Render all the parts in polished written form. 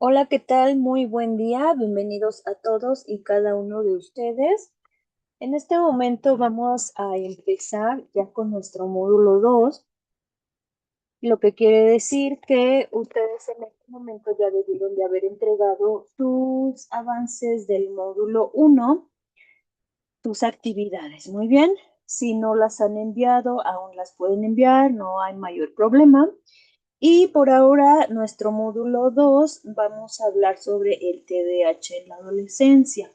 Hola, ¿qué tal? Muy buen día. Bienvenidos a todos y cada uno de ustedes. En este momento vamos a empezar ya con nuestro módulo 2, lo que quiere decir que ustedes en este momento ya debieron de haber entregado sus avances del módulo 1, sus actividades. Muy bien. Si no las han enviado, aún las pueden enviar, no hay mayor problema. Y por ahora, nuestro módulo 2, vamos a hablar sobre el TDAH en la adolescencia.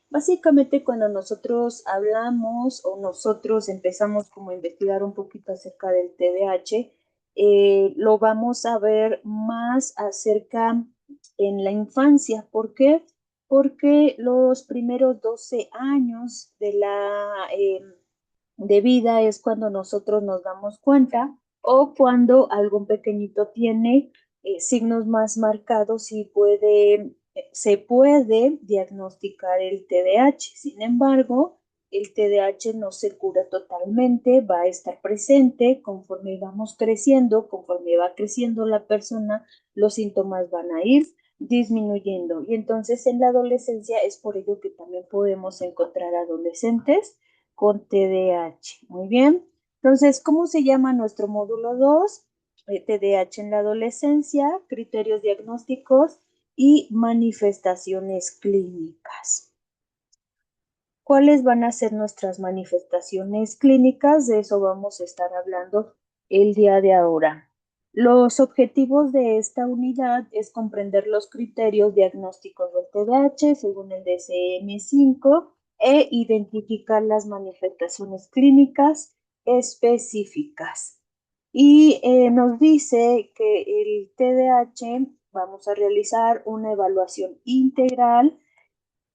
Básicamente, cuando nosotros hablamos o nosotros empezamos como a investigar un poquito acerca del TDAH, lo vamos a ver más acerca en la infancia. ¿Por qué? Porque los primeros 12 años de vida es cuando nosotros nos damos cuenta o cuando algún pequeñito tiene signos más marcados y se puede diagnosticar el TDAH. Sin embargo, el TDAH no se cura totalmente, va a estar presente conforme vamos creciendo, conforme va creciendo la persona, los síntomas van a ir disminuyendo. Y entonces en la adolescencia es por ello que también podemos encontrar adolescentes con TDAH. Muy bien. Entonces, ¿cómo se llama nuestro módulo 2? TDAH en la adolescencia, criterios diagnósticos y manifestaciones clínicas. ¿Cuáles van a ser nuestras manifestaciones clínicas? De eso vamos a estar hablando el día de ahora. Los objetivos de esta unidad es comprender los criterios diagnósticos del TDAH según el DSM-5 e identificar las manifestaciones clínicas específicas. Y nos dice que el TDAH vamos a realizar una evaluación integral.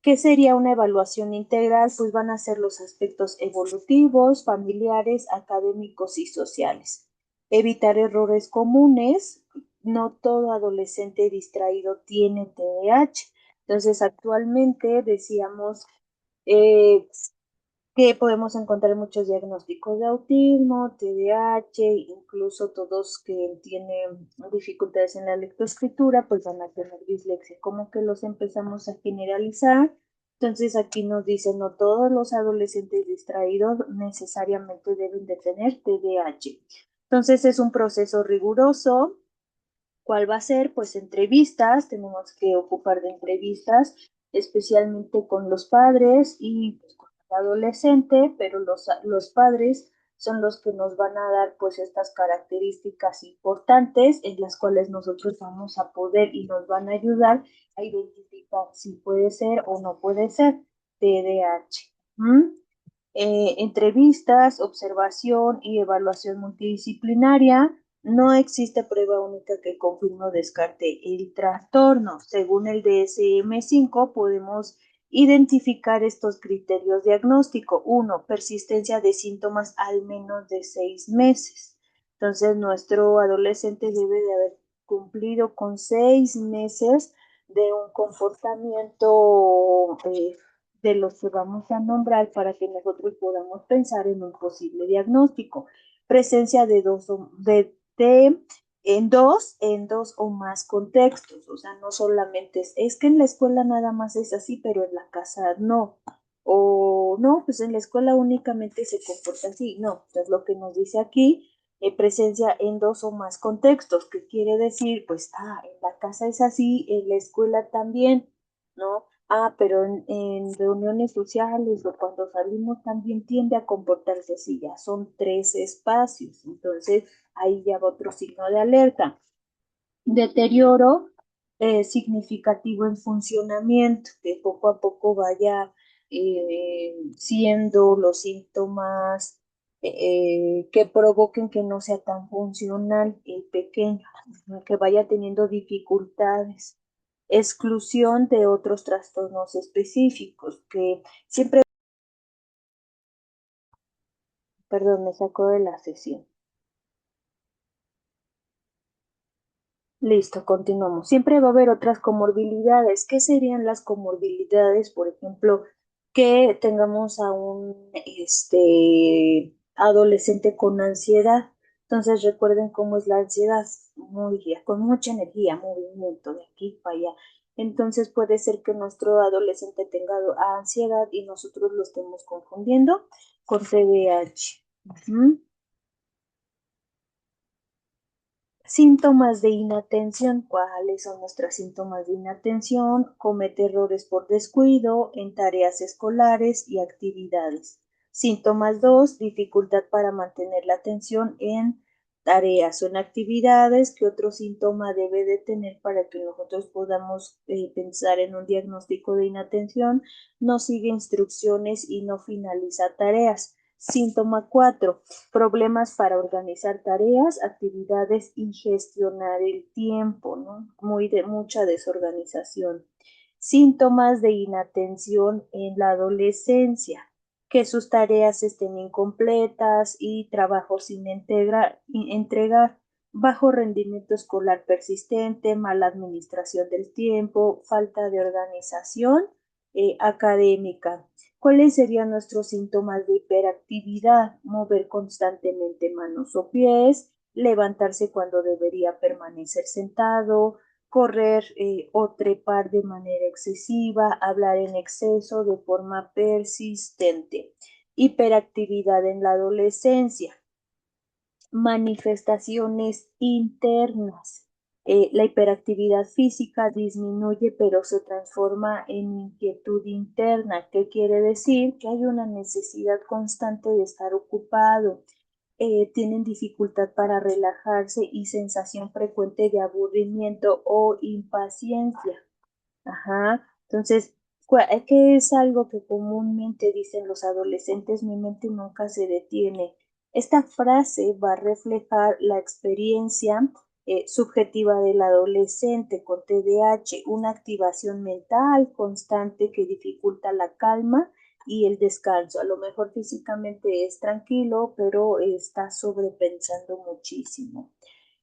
¿Qué sería una evaluación integral? Pues van a ser los aspectos evolutivos, familiares, académicos y sociales. Evitar errores comunes. No todo adolescente distraído tiene TDAH. Entonces, actualmente decíamos eh, que podemos encontrar muchos diagnósticos de autismo, TDAH, incluso todos que tienen dificultades en la lectoescritura, pues van a tener dislexia, como que los empezamos a generalizar. Entonces aquí nos dicen, no todos los adolescentes distraídos necesariamente deben de tener TDAH. Entonces es un proceso riguroso. ¿Cuál va a ser? Pues entrevistas, tenemos que ocupar de entrevistas, especialmente con los padres y pues, con el adolescente, pero los padres son los que nos van a dar pues estas características importantes en las cuales nosotros vamos a poder y nos van a ayudar a identificar si puede ser o no puede ser TDAH. ¿Mm? Entrevistas, observación y evaluación multidisciplinaria. No existe prueba única que confirme o descarte el trastorno. Según el DSM-5, podemos identificar estos criterios diagnósticos. Uno, persistencia de síntomas al menos de 6 meses. Entonces, nuestro adolescente debe de haber cumplido con 6 meses de un comportamiento de los que vamos a nombrar para que nosotros podamos pensar en un posible diagnóstico. Presencia de en dos o más contextos, o sea, no solamente es que en la escuela nada más es así, pero en la casa no. O no, pues en la escuela únicamente se comporta así. No, es lo que nos dice aquí, presencia en dos o más contextos, que quiere decir, pues, en la casa es así, en la escuela también, ¿no? Pero en reuniones sociales o cuando salimos también tiende a comportarse así, ya son 3 espacios, entonces ahí ya va otro signo de alerta. Deterioro significativo en funcionamiento, que poco a poco vaya siendo los síntomas que provoquen que no sea tan funcional el pequeño, ¿no? Que vaya teniendo dificultades. Exclusión de otros trastornos específicos, que siempre, perdón, me sacó de la sesión. Listo, continuamos. Siempre va a haber otras comorbilidades. ¿Qué serían las comorbilidades? Por ejemplo, que tengamos a un adolescente con ansiedad. Entonces recuerden cómo es la ansiedad, con mucha energía, movimiento de aquí para allá. Entonces puede ser que nuestro adolescente tenga ansiedad y nosotros lo estemos confundiendo con TDAH. Ujú. Síntomas de inatención. ¿Cuáles son nuestros síntomas de inatención? Comete errores por descuido en tareas escolares y actividades. Síntomas 2. Dificultad para mantener la atención en tareas o en actividades. ¿Qué otro síntoma debe de tener para que nosotros podamos pensar en un diagnóstico de inatención? No sigue instrucciones y no finaliza tareas. Síntoma 4. Problemas para organizar tareas, actividades y gestionar el tiempo, ¿no? Mucha desorganización. Síntomas de inatención en la adolescencia, que sus tareas estén incompletas y trabajos sin entregar, bajo rendimiento escolar persistente, mala administración del tiempo, falta de organización académica. ¿Cuáles serían nuestros síntomas de hiperactividad? Mover constantemente manos o pies, levantarse cuando debería permanecer sentado, correr o trepar de manera excesiva, hablar en exceso de forma persistente. Hiperactividad en la adolescencia. Manifestaciones internas. La hiperactividad física disminuye pero se transforma en inquietud interna. ¿Qué quiere decir? Que hay una necesidad constante de estar ocupado. Tienen dificultad para relajarse y sensación frecuente de aburrimiento o impaciencia. Ajá. Entonces, ¿qué es algo que comúnmente dicen los adolescentes? Mi mente nunca se detiene. Esta frase va a reflejar la experiencia subjetiva del adolescente con TDAH, una activación mental constante que dificulta la calma y el descanso. A lo mejor físicamente es tranquilo, pero está sobrepensando muchísimo.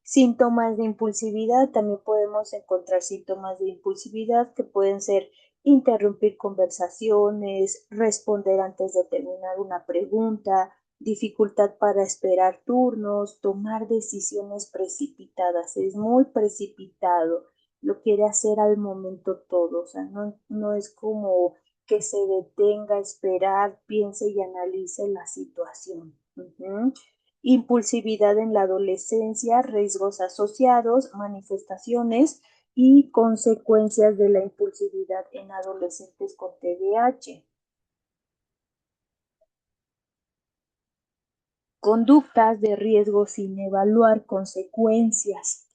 Síntomas de impulsividad, también podemos encontrar síntomas de impulsividad que pueden ser interrumpir conversaciones, responder antes de terminar una pregunta, dificultad para esperar turnos, tomar decisiones precipitadas. Es muy precipitado, lo quiere hacer al momento todo, o sea, no es como que se detenga a esperar, piense y analice la situación. Impulsividad en la adolescencia, riesgos asociados, manifestaciones y consecuencias de la impulsividad en adolescentes con TDAH. Conductas de riesgo sin evaluar consecuencias.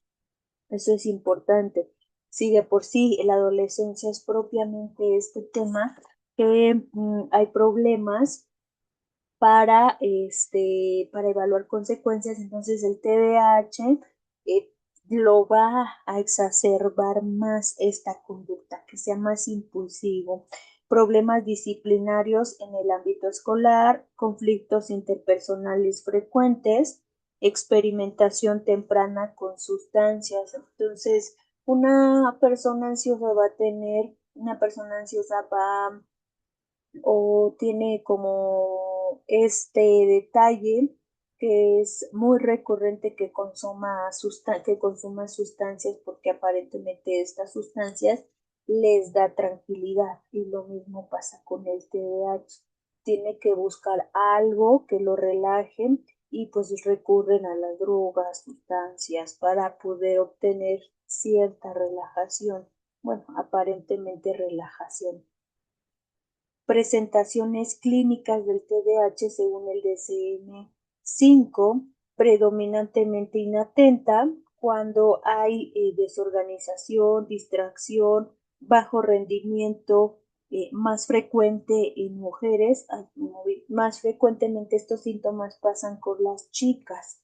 Eso es importante. Si de por sí la adolescencia es propiamente este tema, que hay problemas para evaluar consecuencias, entonces el TDAH eh, lo va a exacerbar más esta conducta, que sea más impulsivo. Problemas disciplinarios en el ámbito escolar, conflictos interpersonales frecuentes, experimentación temprana con sustancias. Entonces, una persona ansiosa va o tiene como este detalle que es muy recurrente que consuma sustancias porque aparentemente estas sustancias les da tranquilidad y lo mismo pasa con el TDAH. Tiene que buscar algo que lo relaje y pues recurren a las drogas, sustancias para poder obtener cierta relajación. Bueno, aparentemente relajación. Presentaciones clínicas del TDAH según el DSM-5, predominantemente inatenta, cuando hay desorganización, distracción, bajo rendimiento, más frecuente en mujeres, más frecuentemente estos síntomas pasan con las chicas.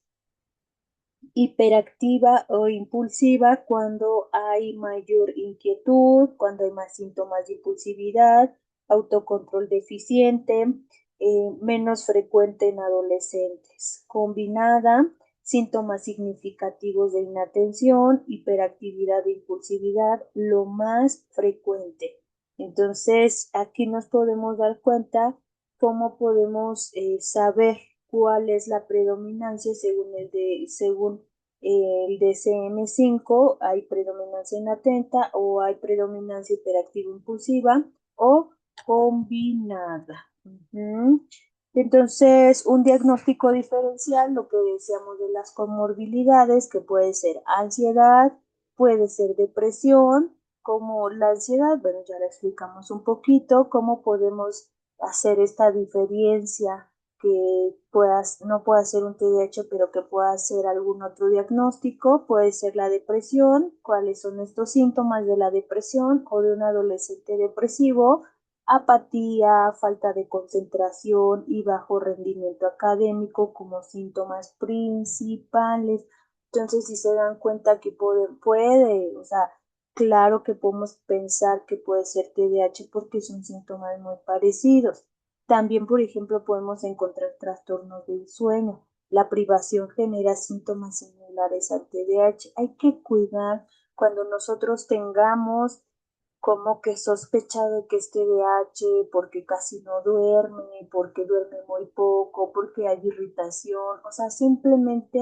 Hiperactiva o impulsiva cuando hay mayor inquietud, cuando hay más síntomas de impulsividad, autocontrol deficiente, menos frecuente en adolescentes. Combinada, síntomas significativos de inatención, hiperactividad e impulsividad, lo más frecuente. Entonces, aquí nos podemos dar cuenta cómo podemos saber cuál es la predominancia según el DSM-5, hay predominancia inatenta o hay predominancia hiperactiva impulsiva o combinada. Ujú. Entonces, un diagnóstico diferencial, lo que decíamos de las comorbilidades, que puede ser ansiedad, puede ser depresión, como la ansiedad, bueno, ya la explicamos un poquito, cómo podemos hacer esta diferencia que no pueda ser un TDAH, pero que pueda ser algún otro diagnóstico, puede ser la depresión, cuáles son estos síntomas de la depresión o de un adolescente depresivo, apatía, falta de concentración y bajo rendimiento académico como síntomas principales. Entonces, si se dan cuenta que o sea, claro que podemos pensar que puede ser TDAH porque son síntomas muy parecidos. También, por ejemplo, podemos encontrar trastornos del sueño. La privación genera síntomas similares al TDAH. Hay que cuidar cuando nosotros tengamos como que sospecha de que es TDAH porque casi no duerme, porque duerme muy poco, porque hay irritación, o sea, simplemente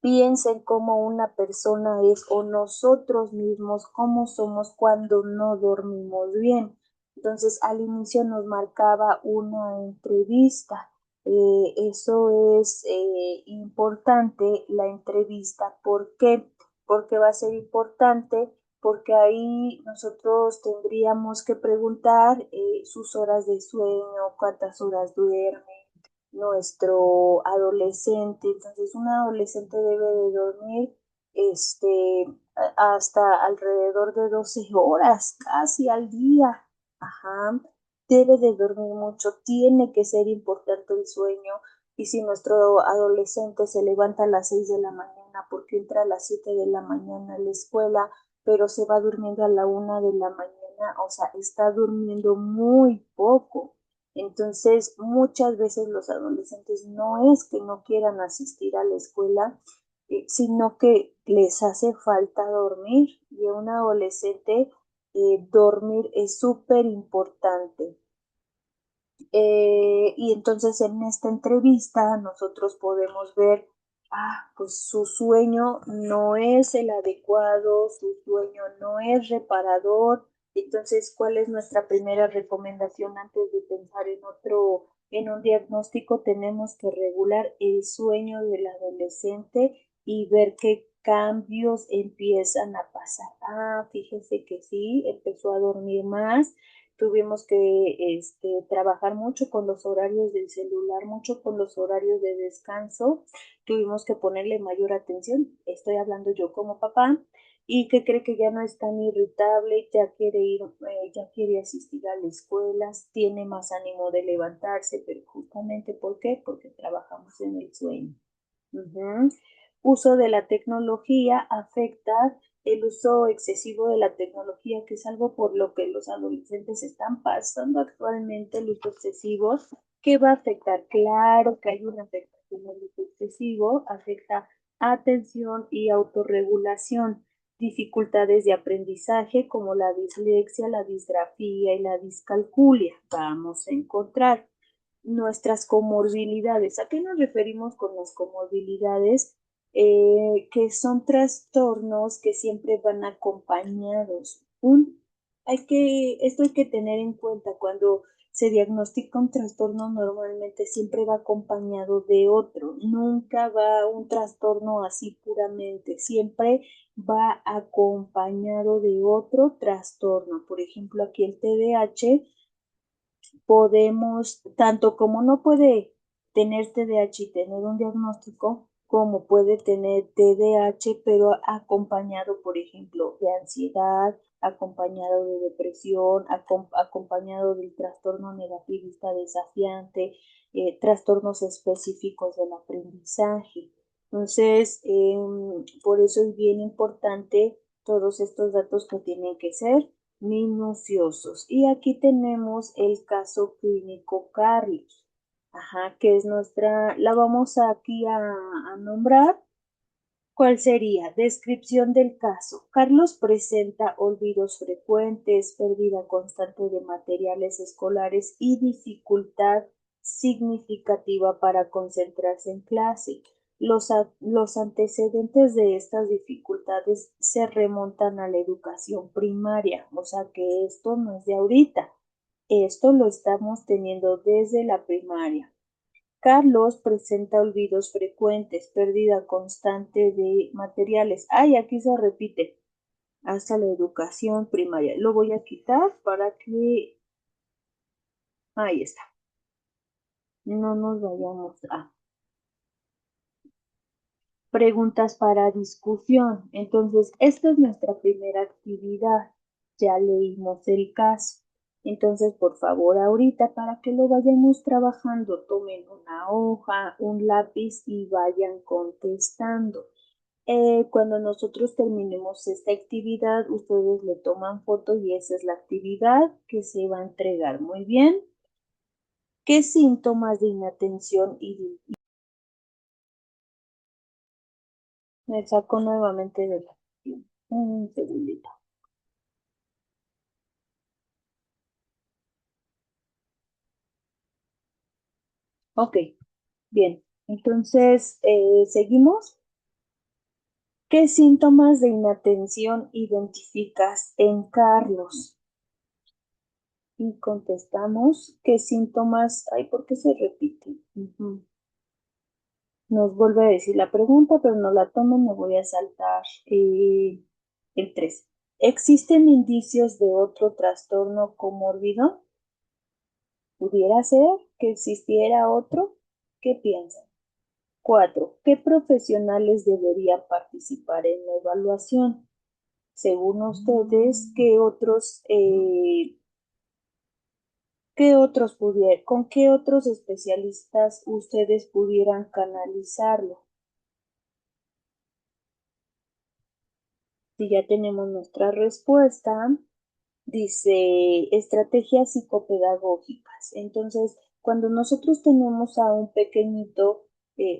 piensen cómo una persona es o nosotros mismos cómo somos cuando no dormimos bien. Entonces, al inicio nos marcaba una entrevista. Eso es importante, la entrevista. ¿Por qué? Porque va a ser importante, porque ahí nosotros tendríamos que preguntar sus horas de sueño, cuántas horas duerme, nuestro adolescente. Entonces, un adolescente debe de dormir hasta alrededor de 12 horas, casi al día. Ajá. Debe de dormir mucho, tiene que ser importante el sueño. Y si nuestro adolescente se levanta a las 6 de la mañana porque entra a las 7 de la mañana a la escuela, pero se va durmiendo a la 1 de la mañana, o sea, está durmiendo muy poco. Entonces, muchas veces los adolescentes no es que no quieran asistir a la escuela, sino que les hace falta dormir. Y a un adolescente dormir es súper importante. Y entonces en esta entrevista nosotros podemos ver, pues su sueño no es el adecuado, su sueño no es reparador. Entonces, ¿cuál es nuestra primera recomendación antes de pensar en un diagnóstico? Tenemos que regular el sueño del adolescente y ver qué cambios empiezan a pasar. Fíjese que sí, empezó a dormir más. Tuvimos que trabajar mucho con los horarios del celular, mucho con los horarios de descanso. Tuvimos que ponerle mayor atención. Estoy hablando yo como papá. Y que cree que ya no es tan irritable, ya quiere asistir a la escuela, tiene más ánimo de levantarse, pero justamente ¿por qué? Porque trabajamos en el sueño. Ujú. Uso de la tecnología afecta el uso excesivo de la tecnología, que es algo por lo que los adolescentes están pasando actualmente, el uso excesivo, que va a afectar, claro que hay una afectación del uso excesivo, afecta atención y autorregulación, dificultades de aprendizaje como la dislexia, la disgrafía y la discalculia. Vamos a encontrar nuestras comorbilidades. ¿A qué nos referimos con las comorbilidades? Que son trastornos que siempre van acompañados. Esto hay que tener en cuenta cuando se diagnostica un trastorno, normalmente siempre va acompañado de otro, nunca va un trastorno así puramente, siempre va acompañado de otro trastorno. Por ejemplo, aquí el TDAH podemos, tanto como no puede tener TDAH y tener un diagnóstico, como puede tener TDAH, pero acompañado, por ejemplo, de ansiedad, acompañado de depresión, acompañado del trastorno negativista desafiante, trastornos específicos del aprendizaje. Entonces, por eso es bien importante todos estos datos que tienen que ser minuciosos. Y aquí tenemos el caso clínico Carlos, que es la vamos aquí a nombrar. ¿Cuál sería? Descripción del caso. Carlos presenta olvidos frecuentes, pérdida constante de materiales escolares y dificultad significativa para concentrarse en clase. Los antecedentes de estas dificultades se remontan a la educación primaria, o sea que esto no es de ahorita, esto lo estamos teniendo desde la primaria. Carlos presenta olvidos frecuentes, pérdida constante de materiales. Ay, aquí se repite hasta la educación primaria. Lo voy a quitar para que... Ahí está. No nos vayamos a preguntas para discusión. Entonces, esta es nuestra primera actividad. Ya leímos el caso. Entonces, por favor, ahorita para que lo vayamos trabajando, tomen una hoja, un lápiz y vayan contestando. Cuando nosotros terminemos esta actividad, ustedes le toman foto y esa es la actividad que se va a entregar. Muy bien. ¿Qué síntomas de inatención y me saco nuevamente de la... Un segundito. Ok, bien. Entonces, seguimos. ¿Qué síntomas de inatención identificas en Carlos? Y contestamos, ¿qué síntomas? Ay, ¿por qué se repite? Ujú. Nos vuelve a decir la pregunta, pero no la tomen, me voy a saltar el 3. ¿Existen indicios de otro trastorno comórbido? ¿Pudiera ser que existiera otro? ¿Qué piensan? 4. ¿Qué profesionales deberían participar en la evaluación? Según ustedes, con qué otros especialistas ustedes pudieran canalizarlo? Si ya tenemos nuestra respuesta, dice estrategias psicopedagógicas. Entonces, cuando nosotros tenemos a un pequeñito,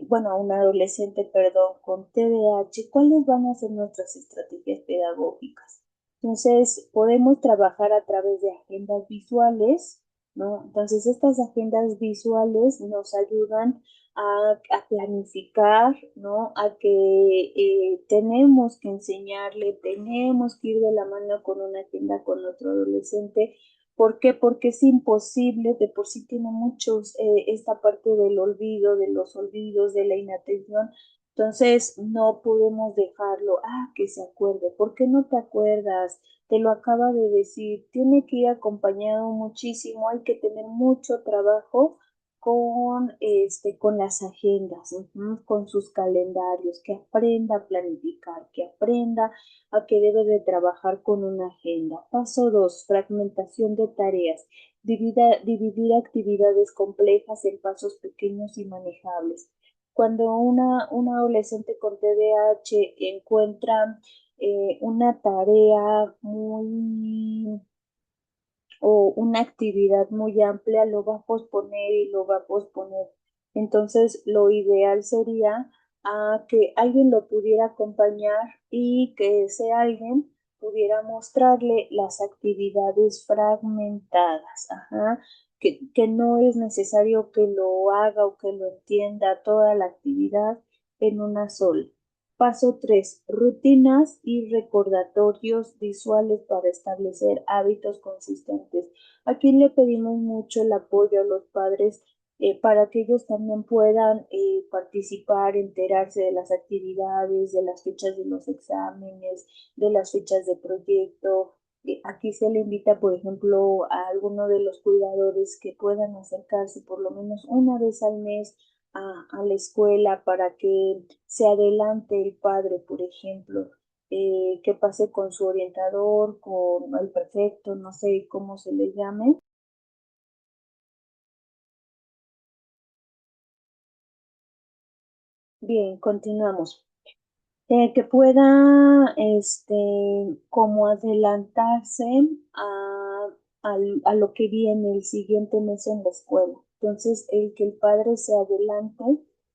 bueno, a un adolescente, perdón, con TDAH, ¿cuáles van a ser nuestras estrategias pedagógicas? Entonces, podemos trabajar a través de agendas visuales, ¿no? Entonces, estas agendas visuales nos ayudan a planificar, ¿no? A que tenemos que enseñarle, tenemos que ir de la mano con una agenda con otro adolescente. ¿Por qué? Porque es imposible, de por sí tiene muchos, esta parte del olvido, de los olvidos, de la inatención. Entonces, no podemos dejarlo, que se acuerde. ¿Por qué no te acuerdas? Te lo acaba de decir, tiene que ir acompañado muchísimo, hay que tener mucho trabajo con las agendas, con sus calendarios, que aprenda a planificar, que aprenda a que debe de trabajar con una agenda. Paso 2, fragmentación de tareas. Dividir actividades complejas en pasos pequeños y manejables. Cuando un adolescente con TDAH encuentra una tarea muy o una actividad muy amplia, lo va a posponer y lo va a posponer. Entonces, lo ideal sería que alguien lo pudiera acompañar y que ese alguien pudiera mostrarle las actividades fragmentadas, ajá, que no es necesario que lo haga o que lo entienda toda la actividad en una sola. Paso 3. Rutinas y recordatorios visuales para establecer hábitos consistentes. Aquí le pedimos mucho el apoyo a los padres para que ellos también puedan participar, enterarse de las actividades, de las fechas de los exámenes, de las fechas de proyecto. Aquí se le invita, por ejemplo, a alguno de los cuidadores que puedan acercarse por lo menos una vez al mes a la escuela para que se adelante el padre, por ejemplo, que pase con su orientador, con el prefecto, no sé cómo se le llame. Bien, continuamos. Que pueda, como adelantarse a, a lo que viene el siguiente mes en la escuela. Entonces, el que el padre se adelante,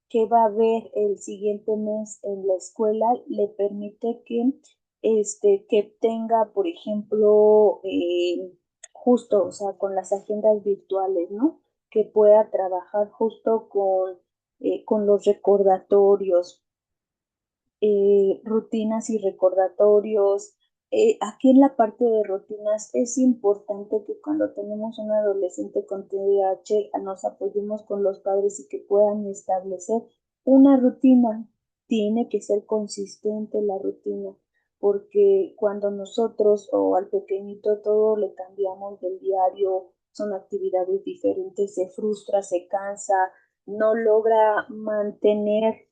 que va a ver el siguiente mes en la escuela, le permite que tenga, por ejemplo, justo, o sea, con las agendas virtuales, ¿no? que pueda trabajar justo con los recordatorios, rutinas y recordatorios. Aquí en la parte de rutinas es importante que cuando tenemos un adolescente con TDAH nos apoyemos con los padres y que puedan establecer una rutina. Tiene que ser consistente la rutina, porque cuando nosotros o al pequeñito todo le cambiamos del diario, son actividades diferentes, se frustra, se cansa, no logra mantener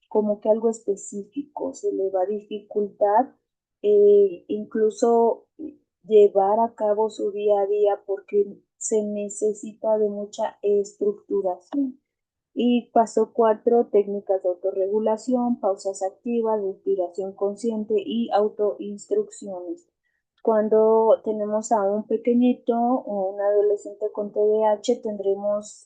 como que algo específico, se le va a dificultar incluso llevar a cabo su día a día porque se necesita de mucha estructuración. Y paso cuatro, técnicas de autorregulación, pausas activas, respiración consciente y autoinstrucciones. Cuando tenemos a un pequeñito o un adolescente con TDAH, tendremos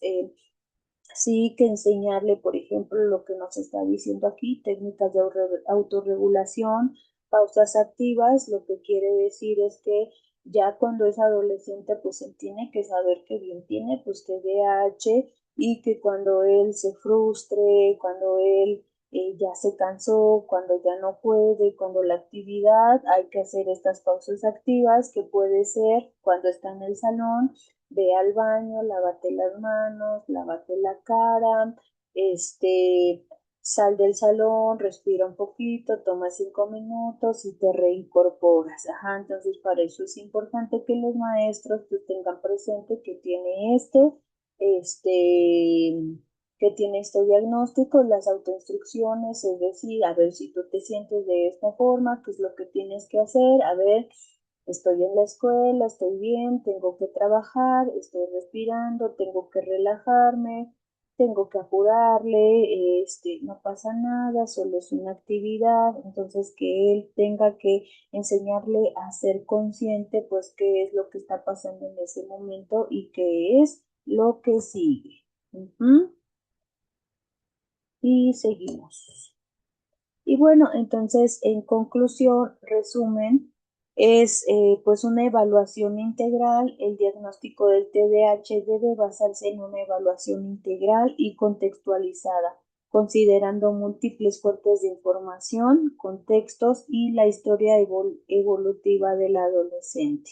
sí que enseñarle, por ejemplo, lo que nos está diciendo aquí, técnicas de autorregulación, pausas activas, lo que quiere decir es que ya cuando es adolescente, pues él tiene que saber que bien tiene pues TDAH y que cuando él se frustre, cuando él ya se cansó, cuando ya no puede, cuando la actividad, hay que hacer estas pausas activas que puede ser cuando está en el salón, ve al baño, lávate las manos, lávate la cara, sal del salón, respira un poquito, toma 5 minutos y te reincorporas. Ajá, entonces para eso es importante que los maestros pues, tengan presente que tiene este, que tiene este diagnóstico, las autoinstrucciones, es decir, a ver si tú te sientes de esta forma, qué es lo que tienes que hacer, a ver, estoy en la escuela, estoy bien, tengo que trabajar, estoy respirando, tengo que relajarme, tengo que apurarle, no pasa nada, solo es una actividad, entonces que él tenga que enseñarle a ser consciente, pues qué es lo que está pasando en ese momento y qué es lo que sigue. Ujú. Y seguimos. Y bueno, entonces, en conclusión, resumen, es pues una evaluación integral. El diagnóstico del TDAH debe basarse en una evaluación integral y contextualizada, considerando múltiples fuentes de información, contextos y la historia evolutiva del adolescente.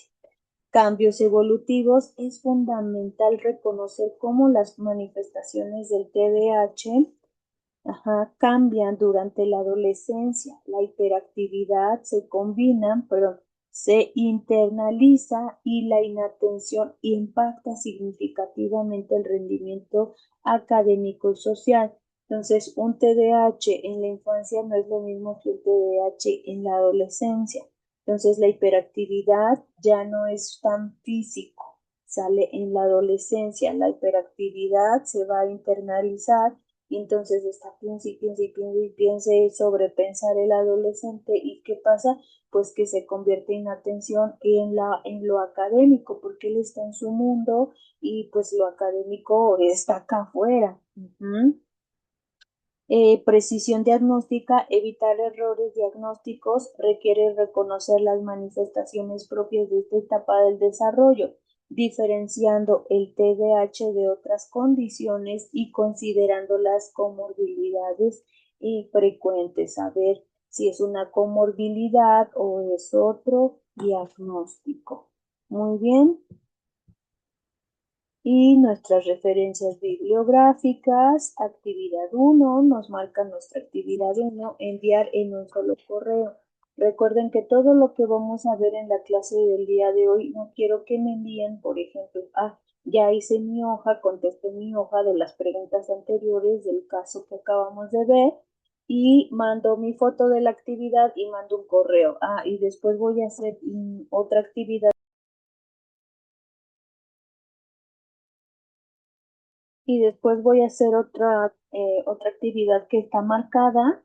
Cambios evolutivos, es fundamental reconocer cómo las manifestaciones del TDAH cambian durante la adolescencia. La hiperactividad se combina, perdón, se internaliza y la inatención impacta significativamente el rendimiento académico y social. Entonces, un TDAH en la infancia no es lo mismo que un TDAH en la adolescencia. Entonces, la hiperactividad ya no es tan físico, sale en la adolescencia. La hiperactividad se va a internalizar y entonces está piense y piense y piense y piense sobrepensar el adolescente y qué pasa, pues que se convierte en atención en lo académico, porque él está en su mundo y pues lo académico está acá afuera. Ujú. Precisión diagnóstica, evitar errores diagnósticos, requiere reconocer las manifestaciones propias de esta etapa del desarrollo, diferenciando el TDAH de otras condiciones y considerando las comorbilidades frecuentes, a ver si es una comorbilidad o es otro diagnóstico. Muy bien. Y nuestras referencias bibliográficas, actividad uno nos marca nuestra actividad uno enviar en un solo correo. Recuerden que todo lo que vamos a ver en la clase del día de hoy, no quiero que me envíen, por ejemplo, ya hice mi hoja, contesté mi hoja de las preguntas anteriores del caso que acabamos de ver y mando mi foto de la actividad y mando un correo. Y después voy a hacer otra actividad y después voy a hacer otra actividad que está marcada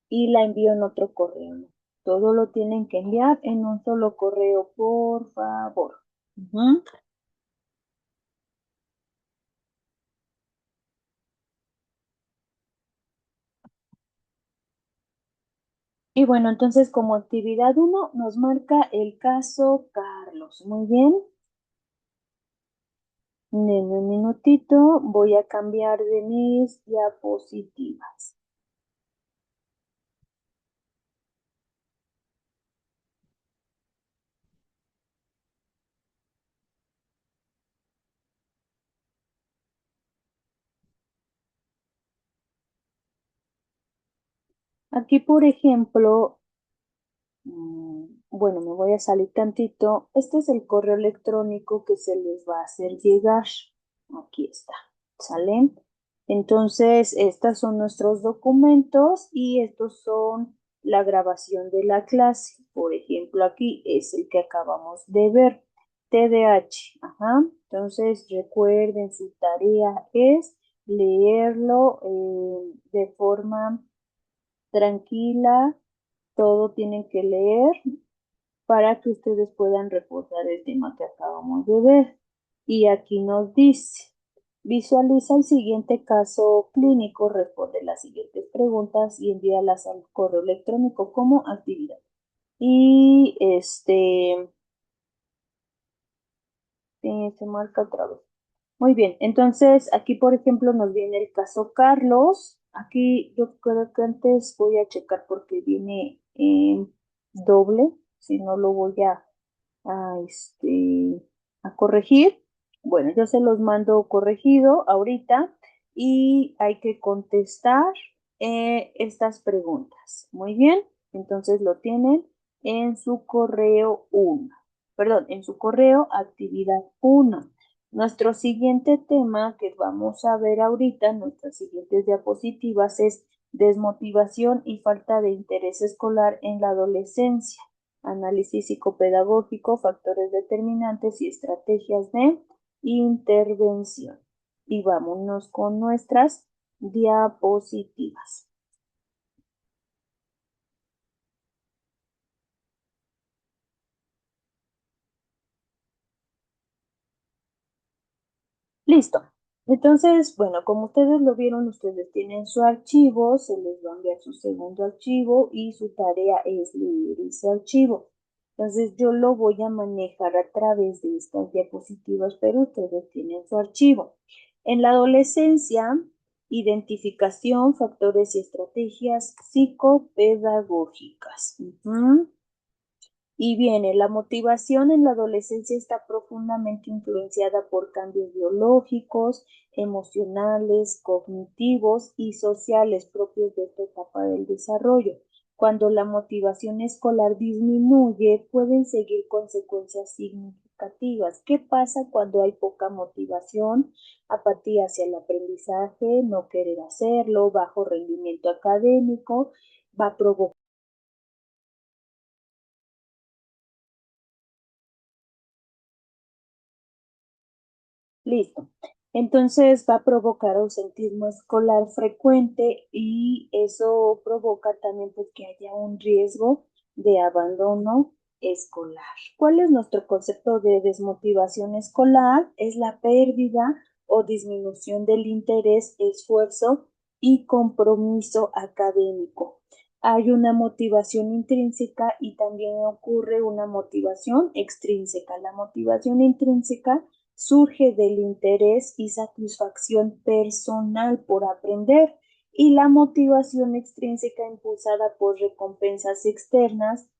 y la envío en otro correo. ¿No? Todo lo tienen que enviar en un solo correo, por favor. Ujú. Y bueno, entonces como actividad uno nos marca el caso Carlos. Muy bien. Denme un minutito, voy a cambiar de mis diapositivas. Aquí, por ejemplo, bueno, me voy a salir tantito. Este es el correo electrónico que se les va a hacer llegar. Aquí está. ¿Sale? Entonces, estos son nuestros documentos y estos son la grabación de la clase. Por ejemplo, aquí es el que acabamos de ver. TDAH. Ajá. Entonces, recuerden, su tarea es leerlo de forma tranquila, todo tienen que leer para que ustedes puedan reforzar el tema que acabamos de ver. Y aquí nos dice, visualiza el siguiente caso clínico, responde las siguientes preguntas y envíalas al correo electrónico como actividad. Y se marca otra vez. Muy bien, entonces aquí por ejemplo nos viene el caso Carlos. Aquí yo creo que antes voy a checar porque viene en doble, si no lo voy a corregir. Bueno, yo se los mando corregido ahorita y hay que contestar estas preguntas. Muy bien, entonces lo tienen en su correo 1, perdón, en su correo actividad 1. Nuestro siguiente tema que vamos a ver ahorita, nuestras siguientes diapositivas, es desmotivación y falta de interés escolar en la adolescencia, análisis psicopedagógico, factores determinantes y estrategias de intervención. Y vámonos con nuestras diapositivas. Listo. Entonces, bueno, como ustedes lo vieron, ustedes tienen su archivo, se les va a enviar su segundo archivo y su tarea es leer ese archivo. Entonces, yo lo voy a manejar a través de estas diapositivas, pero ustedes tienen su archivo. En la adolescencia, identificación, factores y estrategias psicopedagógicas. Y viene, la motivación en la adolescencia está profundamente influenciada por cambios biológicos, emocionales, cognitivos y sociales propios de esta etapa del desarrollo. Cuando la motivación escolar disminuye, pueden seguir consecuencias significativas. ¿Qué pasa cuando hay poca motivación? Apatía hacia el aprendizaje, no querer hacerlo, bajo rendimiento académico, va a provocar. Listo. Entonces va a provocar ausentismo escolar frecuente y eso provoca también pues, que haya un riesgo de abandono escolar. ¿Cuál es nuestro concepto de desmotivación escolar? Es la pérdida o disminución del interés, esfuerzo y compromiso académico. Hay una motivación intrínseca y también ocurre una motivación extrínseca. La motivación intrínseca surge del interés y satisfacción personal por aprender y la motivación extrínseca impulsada por recompensas externas.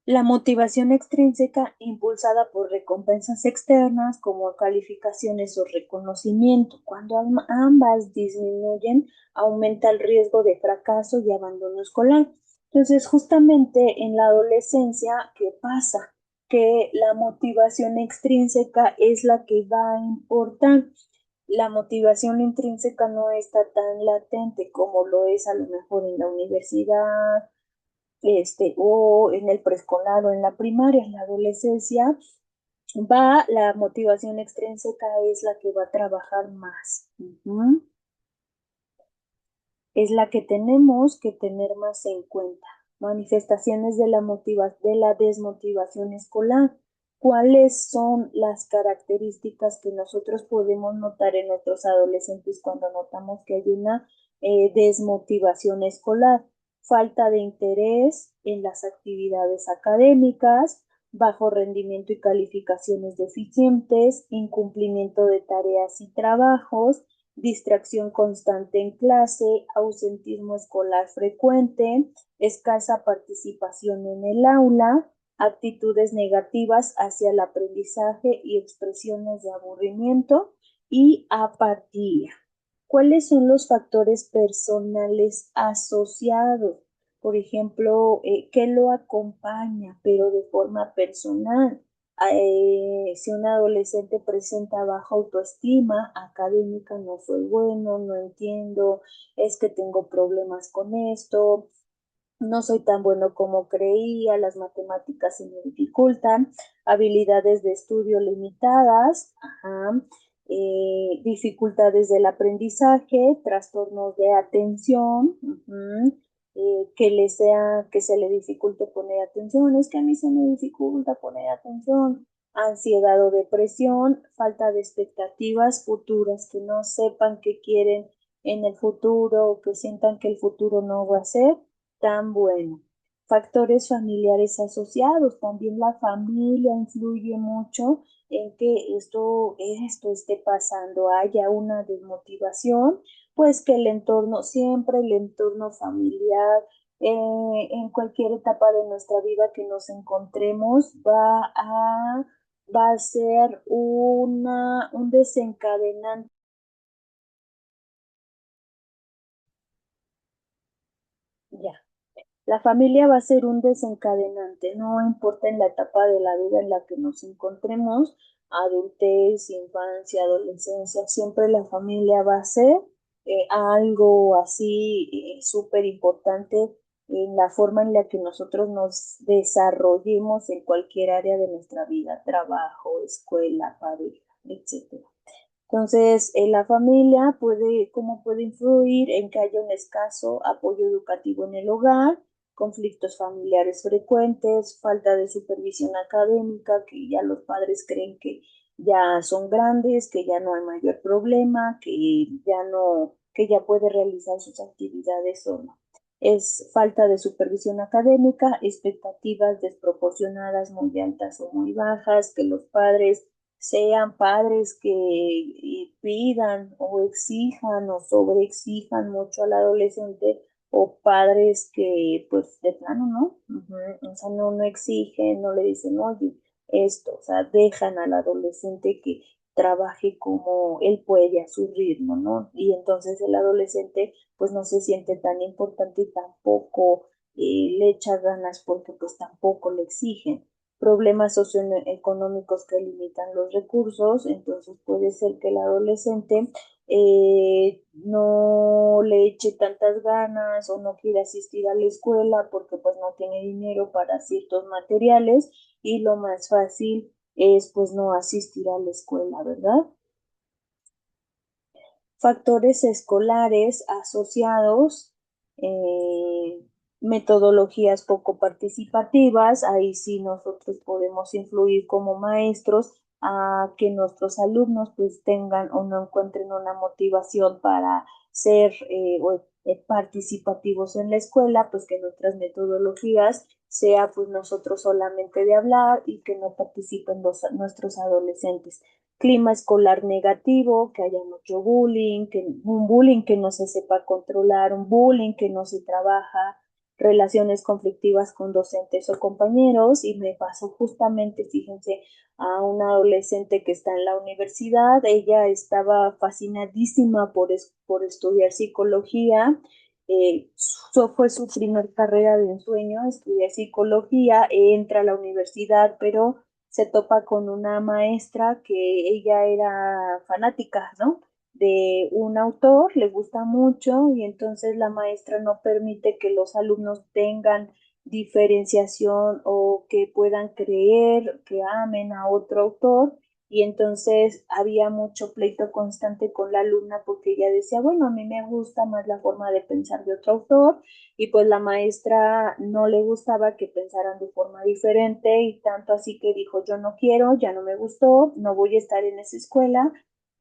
La motivación extrínseca impulsada por recompensas externas como calificaciones o reconocimiento. Cuando ambas disminuyen, aumenta el riesgo de fracaso y abandono escolar. Entonces, justamente en la adolescencia, ¿qué pasa? Que la motivación extrínseca es la que va a importar. La motivación intrínseca no está tan latente como lo es a lo mejor en la universidad, o en el preescolar o en la primaria, en la adolescencia, la motivación extrínseca es la que va a trabajar más. Es la que tenemos que tener más en cuenta. Manifestaciones de la desmotivación escolar. ¿Cuáles son las características que nosotros podemos notar en nuestros adolescentes cuando notamos que hay una desmotivación escolar? Falta de interés en las actividades académicas, bajo rendimiento y calificaciones deficientes, incumplimiento de tareas y trabajos, distracción constante en clase, ausentismo escolar frecuente, escasa participación en el aula, actitudes negativas hacia el aprendizaje y expresiones de aburrimiento y apatía. ¿Cuáles son los factores personales asociados? Por ejemplo, ¿qué lo acompaña, pero de forma personal? Si un adolescente presenta baja autoestima académica, no soy bueno, no entiendo, es que tengo problemas con esto, no soy tan bueno como creía, las matemáticas se me dificultan, habilidades de estudio limitadas, ajá, dificultades del aprendizaje, trastornos de atención, que se le dificulte poner atención, es que a mí se me dificulta poner atención, ansiedad o depresión, falta de expectativas futuras, que no sepan qué quieren en el futuro o que sientan que el futuro no va a ser tan bueno. Factores familiares asociados, también la familia influye mucho en que esto esté pasando, haya una desmotivación, pues que el entorno, siempre el entorno familiar, en cualquier etapa de nuestra vida que nos encontremos, va a ser un desencadenante. Ya. La familia va a ser un desencadenante, no importa en la etapa de la vida en la que nos encontremos, adultez, infancia, adolescencia, siempre la familia va a ser algo así súper importante en la forma en la que nosotros nos desarrollemos en cualquier área de nuestra vida, trabajo, escuela, pareja, etcétera. Entonces, la familia puede, ¿cómo puede influir en que haya un escaso apoyo educativo en el hogar, conflictos familiares frecuentes, falta de supervisión académica, que ya los padres creen que ya son grandes, que ya no hay mayor problema, que ya puede realizar sus actividades solo? Es falta de supervisión académica, expectativas desproporcionadas, muy altas o muy bajas, que los padres sean padres que pidan o exijan o sobreexijan mucho al adolescente o padres que pues de plano no, o sea, no exigen, no le dicen, oye, esto, o sea, dejan al adolescente que trabaje como él puede a su ritmo, ¿no? Y entonces el adolescente pues no se siente tan importante y tampoco le echa ganas porque pues tampoco le exigen problemas socioeconómicos que limitan los recursos, entonces puede ser que el adolescente no le eche tantas ganas o no quiere asistir a la escuela porque pues no tiene dinero para ciertos materiales y lo más fácil es pues no asistir a la escuela, ¿verdad? Factores escolares asociados, metodologías poco participativas, ahí sí nosotros podemos influir como maestros a que nuestros alumnos pues tengan o no encuentren una motivación para ser participativos en la escuela, pues que nuestras metodologías sea pues nosotros solamente de hablar y que no participen nuestros adolescentes. Clima escolar negativo, que haya mucho bullying, un bullying que no se sepa controlar, un bullying que no se trabaja, relaciones conflictivas con docentes o compañeros. Y me pasó justamente, fíjense, a una adolescente que está en la universidad. Ella estaba fascinadísima por estudiar psicología. Fue su primer carrera de ensueño, estudiar psicología, entra a la universidad, pero se topa con una maestra que ella era fanática, ¿no? De un autor, le gusta mucho y entonces la maestra no permite que los alumnos tengan diferenciación o que puedan creer, que amen a otro autor y entonces había mucho pleito constante con la alumna porque ella decía, bueno, a mí me gusta más la forma de pensar de otro autor y pues la maestra no le gustaba que pensaran de forma diferente y tanto así que dijo, yo no quiero, ya no me gustó, no voy a estar en esa escuela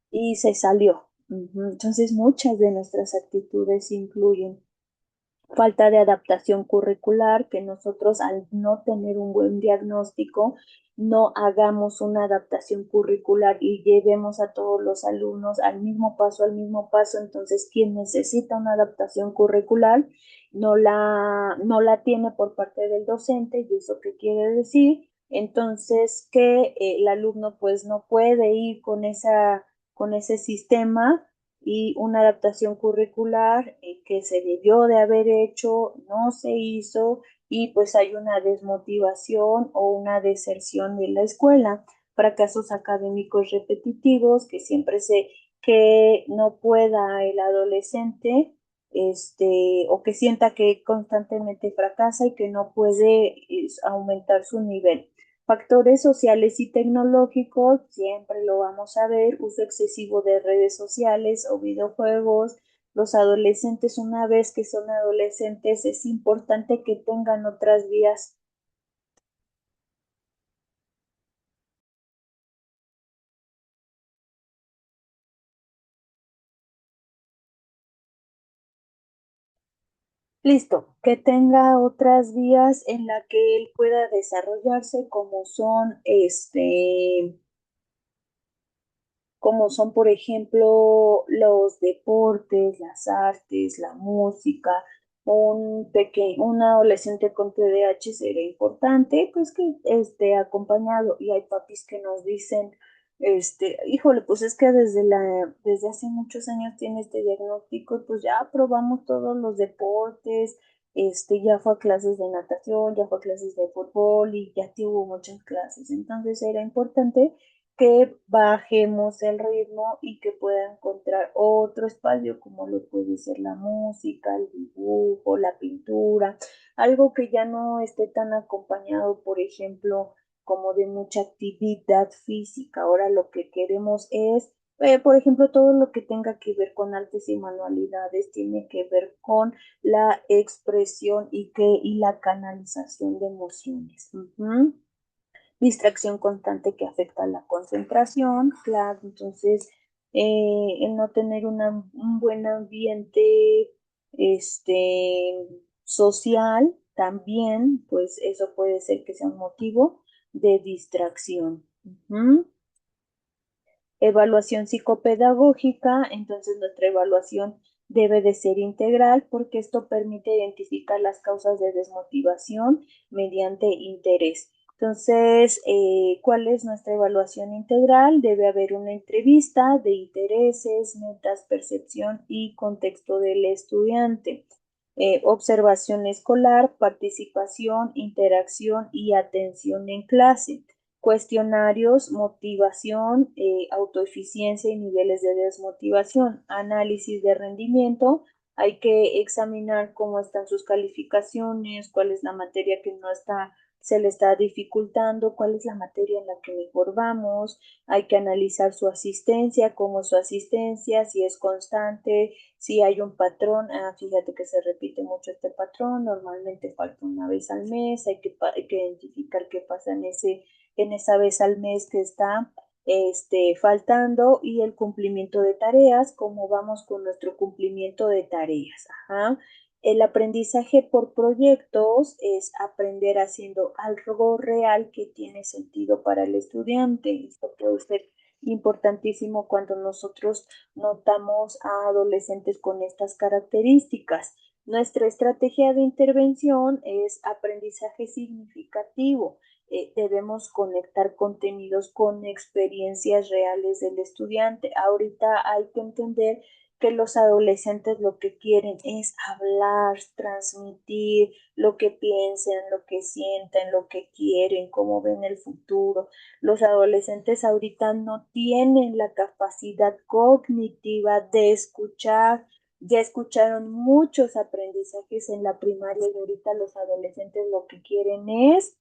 y se salió. Entonces muchas de nuestras actitudes incluyen falta de adaptación curricular, que nosotros al no tener un buen diagnóstico, no hagamos una adaptación curricular y llevemos a todos los alumnos al mismo paso, entonces quien necesita una adaptación curricular no la tiene por parte del docente, y eso qué quiere decir, entonces que el alumno pues no puede ir con ese sistema y una adaptación curricular que se debió de haber hecho, no se hizo y pues hay una desmotivación o una deserción de la escuela, fracasos académicos repetitivos que no pueda el adolescente o que sienta que constantemente fracasa y que no puede aumentar su nivel. Factores sociales y tecnológicos, siempre lo vamos a ver, uso excesivo de redes sociales o videojuegos. Los adolescentes, una vez que son adolescentes, es importante que tengan otras vías. Listo, que tenga otras vías en la que él pueda desarrollarse como son como son, por ejemplo, los deportes, las artes, la música. Un adolescente con TDAH sería importante, pues que esté acompañado. Y hay papis que nos dicen, híjole, pues es que desde hace muchos años tiene este diagnóstico y pues ya probamos todos los deportes, ya fue a clases de natación, ya fue a clases de fútbol y ya tuvo muchas clases. Entonces era importante que bajemos el ritmo y que pueda encontrar otro espacio como lo puede ser la música, el dibujo, la pintura, algo que ya no esté tan acompañado, por ejemplo, como de mucha actividad física. Ahora lo que queremos es, por ejemplo, todo lo que tenga que ver con artes y manualidades tiene que ver con la expresión y la canalización de emociones. Distracción constante que afecta la concentración, claro, entonces el no tener un buen ambiente este, social también, pues eso puede ser que sea un motivo de distracción. Evaluación psicopedagógica, entonces nuestra evaluación debe de ser integral porque esto permite identificar las causas de desmotivación mediante interés. Entonces, ¿cuál es nuestra evaluación integral? Debe haber una entrevista de intereses, metas, percepción y contexto del estudiante. Observación escolar, participación, interacción y atención en clase. Cuestionarios, motivación, autoeficiencia y niveles de desmotivación. Análisis de rendimiento. Hay que examinar cómo están sus calificaciones, cuál es la materia que no está, se le está dificultando, cuál es la materia en la que mejor vamos. Hay que analizar su asistencia, cómo es su asistencia, si es constante, si hay un patrón. Fíjate que se repite mucho este patrón, normalmente falta una vez al mes, hay que identificar qué pasa en esa vez al mes que está faltando y el cumplimiento de tareas, cómo vamos con nuestro cumplimiento de tareas. Ajá. El aprendizaje por proyectos es aprender haciendo algo real que tiene sentido para el estudiante. Esto puede ser importantísimo cuando nosotros notamos a adolescentes con estas características. Nuestra estrategia de intervención es aprendizaje significativo. Debemos conectar contenidos con experiencias reales del estudiante. Ahorita hay que entender que los adolescentes lo que quieren es hablar, transmitir lo que piensan, lo que sienten, lo que quieren, cómo ven el futuro. Los adolescentes ahorita no tienen la capacidad cognitiva de escuchar. Ya escucharon muchos aprendizajes en la primaria y ahorita los adolescentes lo que quieren es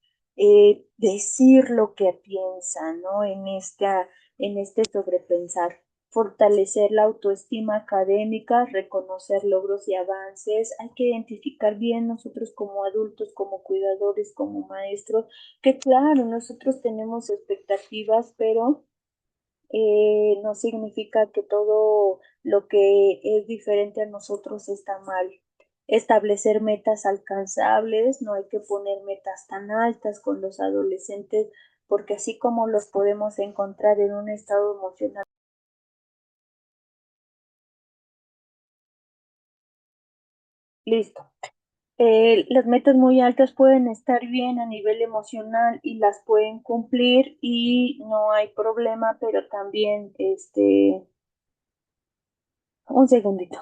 decir lo que piensa, ¿no? En este sobrepensar, fortalecer la autoestima académica, reconocer logros y avances. Hay que identificar bien nosotros como adultos, como cuidadores, como maestros, que claro, nosotros tenemos expectativas, pero no significa que todo lo que es diferente a nosotros está mal. Establecer metas alcanzables, no hay que poner metas tan altas con los adolescentes, porque así como los podemos encontrar en un estado emocional. Listo. Las metas muy altas pueden estar bien a nivel emocional y las pueden cumplir y no hay problema, pero también, un segundito.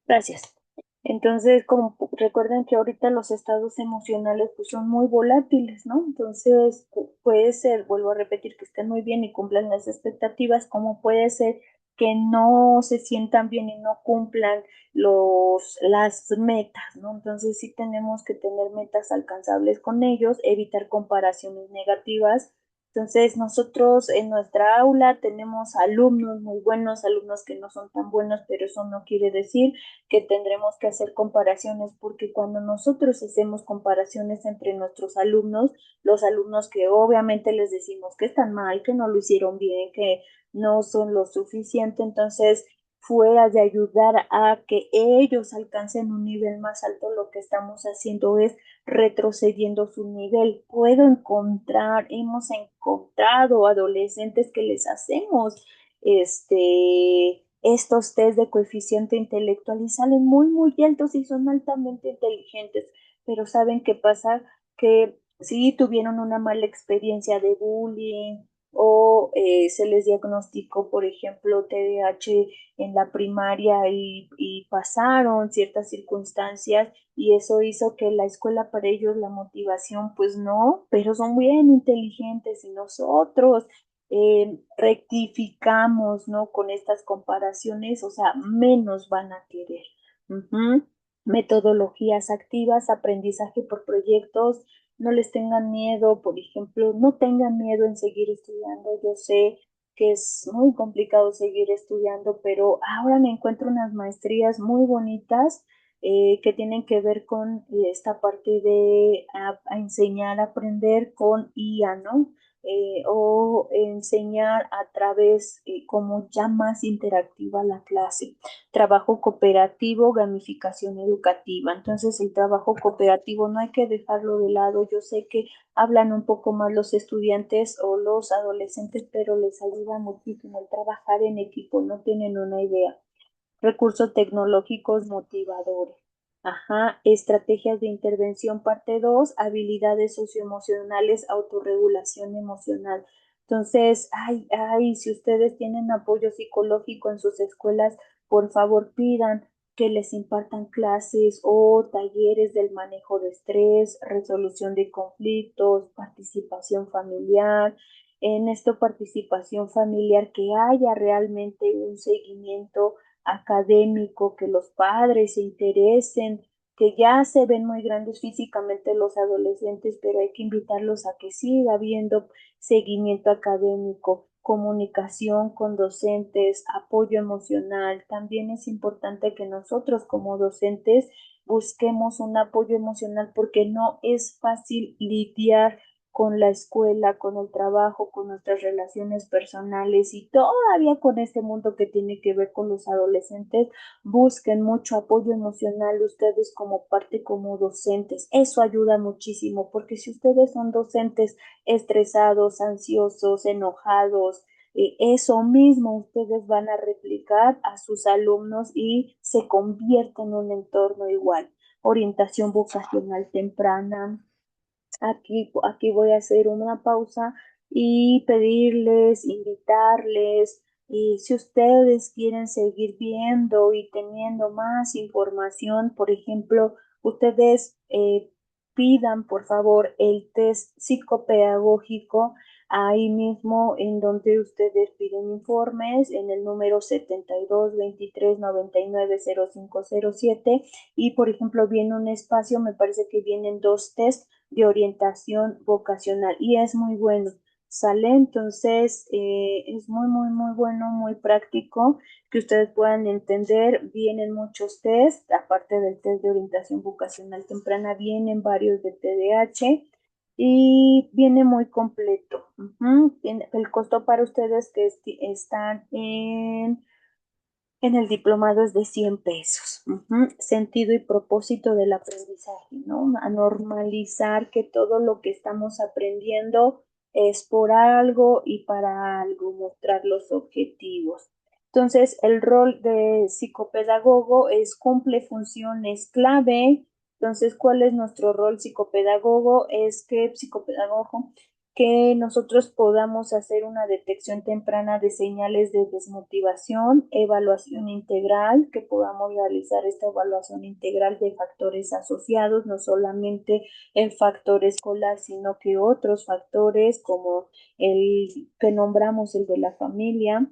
Gracias. Entonces, como recuerden que ahorita los estados emocionales pues son muy volátiles, ¿no? Entonces, puede ser, vuelvo a repetir, que estén muy bien y cumplan las expectativas, como puede ser que no se sientan bien y no cumplan las metas, ¿no? Entonces, sí tenemos que tener metas alcanzables con ellos, evitar comparaciones negativas. Entonces, nosotros en nuestra aula tenemos alumnos muy buenos, alumnos que no son tan buenos, pero eso no quiere decir que tendremos que hacer comparaciones, porque cuando nosotros hacemos comparaciones entre nuestros alumnos, los alumnos que obviamente les decimos que están mal, que no lo hicieron bien, que no son lo suficiente, entonces fuera de ayudar a que ellos alcancen un nivel más alto, lo que estamos haciendo es retrocediendo su nivel. Hemos encontrado adolescentes que les hacemos estos test de coeficiente intelectual y salen muy, muy altos y son altamente inteligentes, pero ¿saben qué pasa? Que si tuvieron una mala experiencia de bullying o se les diagnosticó, por ejemplo, TDAH en la primaria y pasaron ciertas circunstancias y eso hizo que la escuela para ellos la motivación, pues no, pero son bien inteligentes y nosotros rectificamos, ¿no? Con estas comparaciones, o sea, menos van a querer. Ujú. Metodologías activas, aprendizaje por proyectos, no les tengan miedo, por ejemplo, no tengan miedo en seguir estudiando. Yo sé que es muy complicado seguir estudiando, pero ahora me encuentro unas maestrías muy bonitas que tienen que ver con esta parte de a enseñar a aprender con IA, ¿no? O enseñar a través como ya más interactiva la clase. Trabajo cooperativo, gamificación educativa. Entonces el trabajo cooperativo no hay que dejarlo de lado. Yo sé que hablan un poco más los estudiantes o los adolescentes, pero les ayuda muchísimo el trabajar en equipo, no tienen una idea. Recursos tecnológicos motivadores. Ajá, estrategias de intervención parte 2, habilidades socioemocionales, autorregulación emocional. Entonces, si ustedes tienen apoyo psicológico en sus escuelas, por favor pidan que les impartan clases o talleres del manejo de estrés, resolución de conflictos, participación familiar. En esto, participación familiar, que haya realmente un seguimiento académico, que los padres se interesen, que ya se ven muy grandes físicamente los adolescentes, pero hay que invitarlos a que siga habiendo seguimiento académico, comunicación con docentes, apoyo emocional. También es importante que nosotros como docentes busquemos un apoyo emocional porque no es fácil lidiar con la escuela, con el trabajo, con nuestras relaciones personales y todavía con este mundo que tiene que ver con los adolescentes, busquen mucho apoyo emocional ustedes como parte, como docentes. Eso ayuda muchísimo, porque si ustedes son docentes estresados, ansiosos, enojados, eso mismo ustedes van a replicar a sus alumnos y se convierte en un entorno igual. Orientación vocacional temprana, aquí voy a hacer una pausa y pedirles, invitarles, y si ustedes quieren seguir viendo y teniendo más información, por ejemplo, ustedes pidan por favor el test psicopedagógico ahí mismo en donde ustedes piden informes en el número 7223990507 y por ejemplo viene un espacio, me parece que vienen dos test de orientación vocacional y es muy bueno. Sale, entonces es muy bueno, muy práctico que ustedes puedan entender. Vienen muchos test, aparte del test de orientación vocacional temprana, vienen varios de TDAH y viene muy completo. El costo para ustedes que están en el diplomado es de 100 pesos. Sentido y propósito del aprendizaje, ¿no? A normalizar que todo lo que estamos aprendiendo es por algo y para algo, mostrar los objetivos. Entonces, el rol de psicopedagogo es cumple funciones clave. Entonces, ¿cuál es nuestro rol psicopedagogo? Es que psicopedagogo que nosotros podamos hacer una detección temprana de señales de desmotivación, evaluación integral, que podamos realizar esta evaluación integral de factores asociados, no solamente el factor escolar, sino que otros factores como el que nombramos, el de la familia,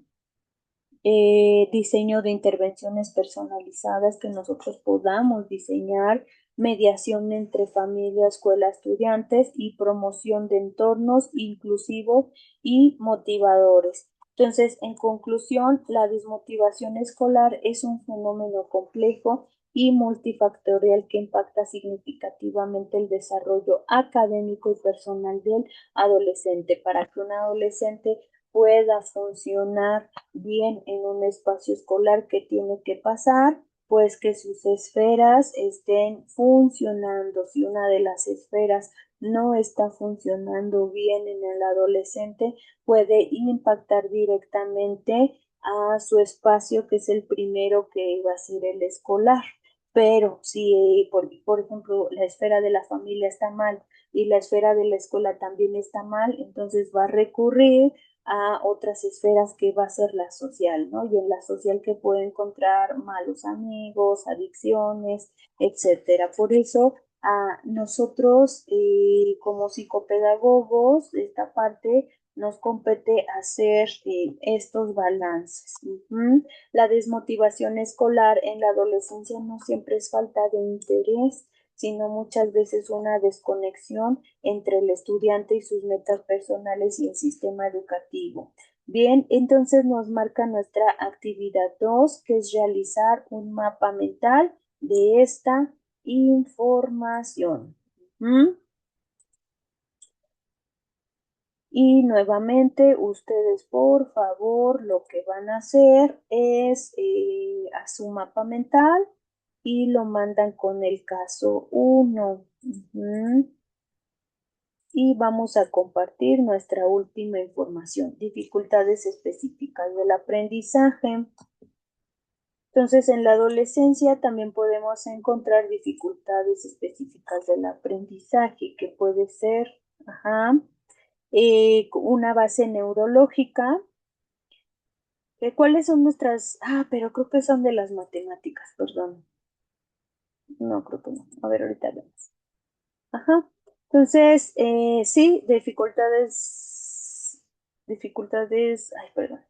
diseño de intervenciones personalizadas que nosotros podamos diseñar, mediación entre familia, escuela, estudiantes y promoción de entornos inclusivos y motivadores. Entonces, en conclusión, la desmotivación escolar es un fenómeno complejo y multifactorial que impacta significativamente el desarrollo académico y personal del adolescente. Para que un adolescente pueda funcionar bien en un espacio escolar, que tiene que pasar, pues que sus esferas estén funcionando. Si una de las esferas no está funcionando bien en el adolescente, puede impactar directamente a su espacio, que es el primero que va a ser el escolar. Pero si, por ejemplo, la esfera de la familia está mal y la esfera de la escuela también está mal, entonces va a recurrir a otras esferas que va a ser la social, ¿no? Y en la social que puede encontrar malos amigos, adicciones, etcétera. Por eso a nosotros como psicopedagogos, esta parte nos compete hacer estos balances. La desmotivación escolar en la adolescencia no siempre es falta de interés, sino muchas veces una desconexión entre el estudiante y sus metas personales y el sistema educativo. Bien, entonces nos marca nuestra actividad 2, que es realizar un mapa mental de esta información. ¿Mm? Y nuevamente, ustedes, por favor, lo que van a hacer es a su mapa mental y lo mandan con el caso 1. Y vamos a compartir nuestra última información, dificultades específicas del aprendizaje. Entonces, en la adolescencia también podemos encontrar dificultades específicas del aprendizaje, que puede ser, una base neurológica. ¿Cuáles son nuestras? Pero creo que son de las matemáticas, perdón. No, creo que no. A ver, ahorita vemos. Ajá. Entonces, sí, ay, perdón,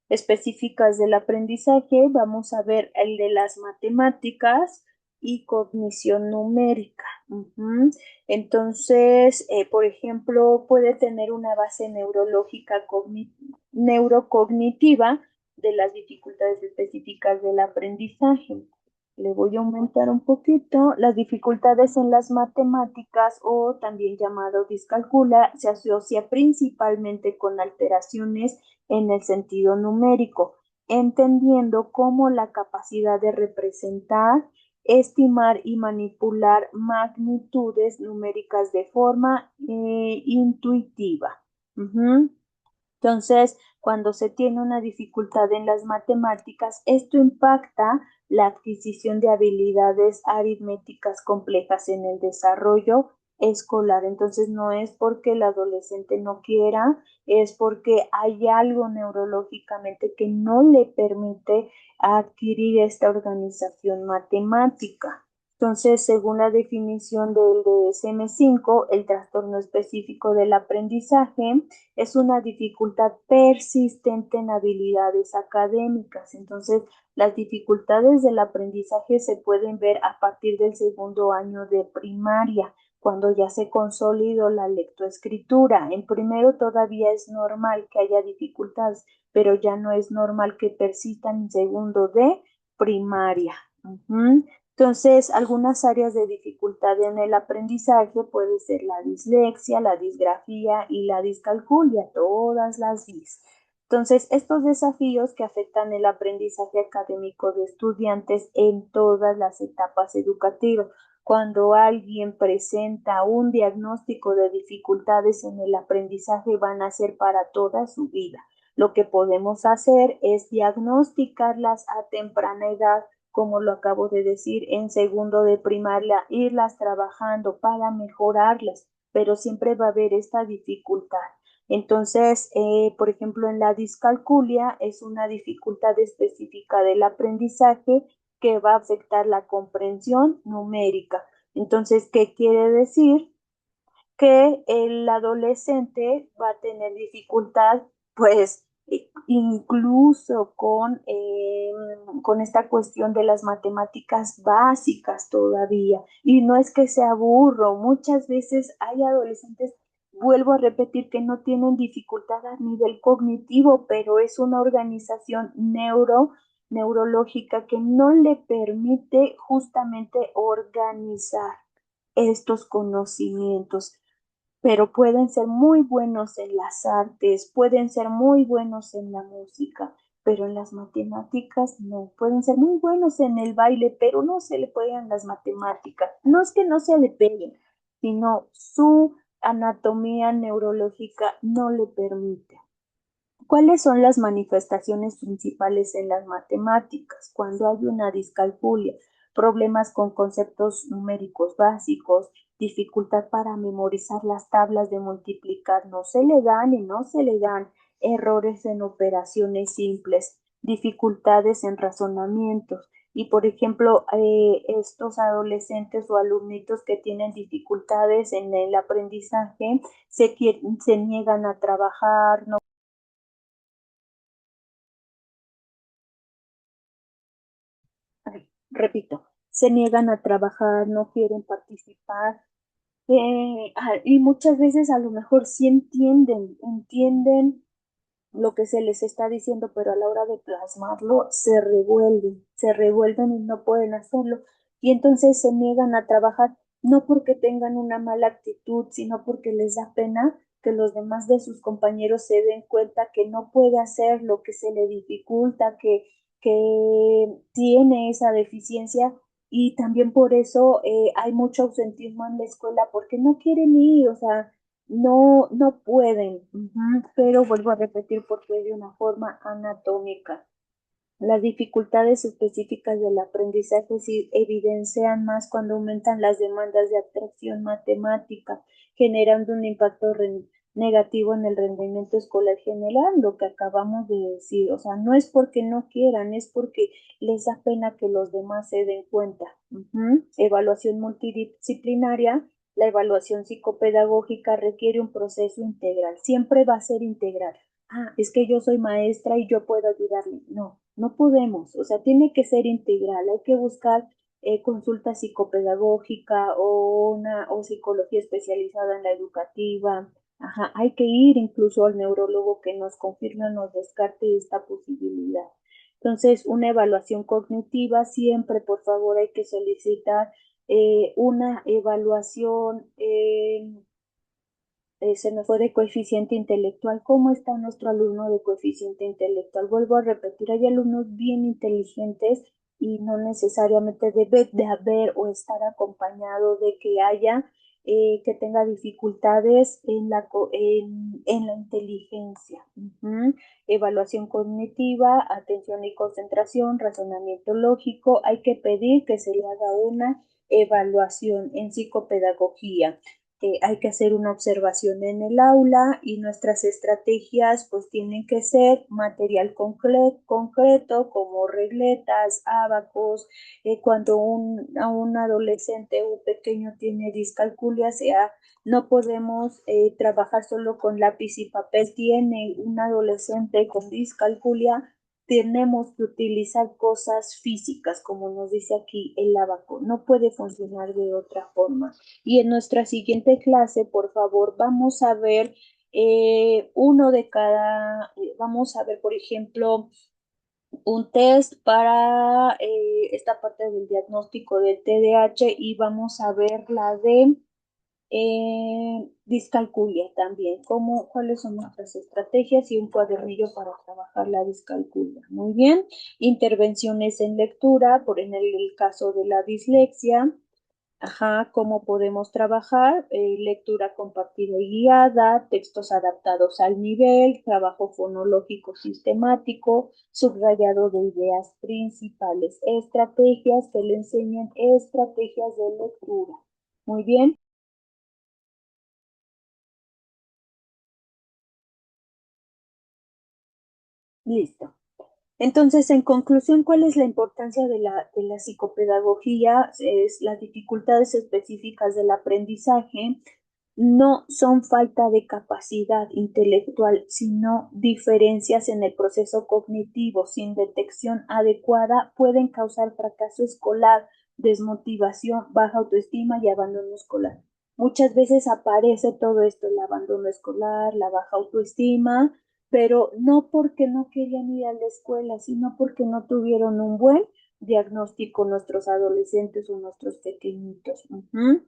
específicas del aprendizaje. Vamos a ver el de las matemáticas y cognición numérica. Entonces, por ejemplo, puede tener una base neurológica neurocognitiva de las dificultades específicas del aprendizaje. Le voy a aumentar un poquito. Las dificultades en las matemáticas, o también llamado discalculia, se asocia principalmente con alteraciones en el sentido numérico, entendiendo como la capacidad de representar, estimar y manipular magnitudes numéricas de forma intuitiva. Entonces, cuando se tiene una dificultad en las matemáticas, esto impacta la adquisición de habilidades aritméticas complejas en el desarrollo escolar. Entonces, no es porque el adolescente no quiera, es porque hay algo neurológicamente que no le permite adquirir esta organización matemática. Entonces, según la definición del DSM-5, el trastorno específico del aprendizaje es una dificultad persistente en habilidades académicas. Entonces, las dificultades del aprendizaje se pueden ver a partir del segundo año de primaria, cuando ya se consolidó la lectoescritura. En primero todavía es normal que haya dificultades, pero ya no es normal que persistan en segundo de primaria. Entonces, algunas áreas de dificultad en el aprendizaje puede ser la dislexia, la disgrafía y la discalculia, todas las dis. Entonces, estos desafíos que afectan el aprendizaje académico de estudiantes en todas las etapas educativas. Cuando alguien presenta un diagnóstico de dificultades en el aprendizaje, van a ser para toda su vida. Lo que podemos hacer es diagnosticarlas a temprana edad, como lo acabo de decir, en segundo de primaria, irlas trabajando para mejorarlas, pero siempre va a haber esta dificultad. Entonces, por ejemplo, en la discalculia es una dificultad específica del aprendizaje que va a afectar la comprensión numérica. Entonces, ¿qué quiere decir? Que el adolescente va a tener dificultad, pues, incluso con esta cuestión de las matemáticas básicas todavía. Y no es que sea burro, muchas veces hay adolescentes, vuelvo a repetir, que no tienen dificultad a nivel cognitivo, pero es una organización neurológica que no le permite justamente organizar estos conocimientos, pero pueden ser muy buenos en las artes, pueden ser muy buenos en la música, pero en las matemáticas no. Pueden ser muy buenos en el baile, pero no se le pegan las matemáticas. No es que no se le peguen, sino su anatomía neurológica no le permite. ¿Cuáles son las manifestaciones principales en las matemáticas? Cuando hay una discalculia, problemas con conceptos numéricos básicos, dificultad para memorizar las tablas de multiplicar, no se le dan y no se le dan, errores en operaciones simples, dificultades en razonamientos. Y por ejemplo, estos adolescentes o alumnitos que tienen dificultades en el aprendizaje se niegan a trabajar, no. Repito, se niegan a trabajar, no quieren participar, y muchas veces a lo mejor sí entienden lo que se les está diciendo, pero a la hora de plasmarlo se revuelven y no pueden hacerlo. Y entonces se niegan a trabajar, no porque tengan una mala actitud, sino porque les da pena que los demás de sus compañeros se den cuenta que no puede hacer lo que se le dificulta, que tiene esa deficiencia. Y también por eso hay mucho ausentismo en la escuela, porque no quieren ir, o sea, no pueden, pero vuelvo a repetir porque es de una forma anatómica. Las dificultades específicas del aprendizaje se evidencian más cuando aumentan las demandas de atracción matemática, generando un impacto negativo en el rendimiento escolar general, lo que acabamos de decir. O sea, no es porque no quieran, es porque les da pena que los demás se den cuenta. Evaluación multidisciplinaria. La evaluación psicopedagógica requiere un proceso integral, siempre va a ser integral. Es que yo soy maestra y yo puedo ayudarle. No, no podemos. O sea, tiene que ser integral. Hay que buscar consulta psicopedagógica o psicología especializada en la educativa. Ajá, hay que ir incluso al neurólogo que nos confirme o nos descarte esta posibilidad. Entonces, una evaluación cognitiva, siempre, por favor, hay que solicitar una evaluación. Se nos fue de coeficiente intelectual. ¿Cómo está nuestro alumno de coeficiente intelectual? Vuelvo a repetir, hay alumnos bien inteligentes y no necesariamente debe de haber o estar acompañado de que haya, que tenga dificultades en la inteligencia. Evaluación cognitiva, atención y concentración, razonamiento lógico. Hay que pedir que se le haga una evaluación en psicopedagogía. hay que hacer una observación en el aula y nuestras estrategias pues tienen que ser material concreto como regletas, ábacos. Cuando a un adolescente o pequeño tiene discalculia, sea, no podemos trabajar solo con lápiz y papel. Tiene un adolescente con discalculia, tenemos que utilizar cosas físicas, como nos dice aquí el abaco. No puede funcionar de otra forma. Y en nuestra siguiente clase, por favor, vamos a ver uno de cada, vamos a ver, por ejemplo, un test para esta parte del diagnóstico del TDAH y vamos a ver la de discalculia también, cuáles son nuestras estrategias y un cuadernillo para trabajar la discalculia. Muy bien, intervenciones en lectura, por en el caso de la dislexia. Ajá, cómo podemos trabajar, lectura compartida y guiada, textos adaptados al nivel, trabajo fonológico sistemático, subrayado de ideas principales, estrategias que le enseñen estrategias de lectura. Muy bien, listo. Entonces, en conclusión, ¿cuál es la importancia de de la psicopedagogía? Es las dificultades específicas del aprendizaje. No son falta de capacidad intelectual, sino diferencias en el proceso cognitivo sin detección adecuada pueden causar fracaso escolar, desmotivación, baja autoestima y abandono escolar. Muchas veces aparece todo esto, el abandono escolar, la baja autoestima, pero no porque no querían ir a la escuela, sino porque no tuvieron un buen diagnóstico nuestros adolescentes o nuestros pequeñitos. Ujú.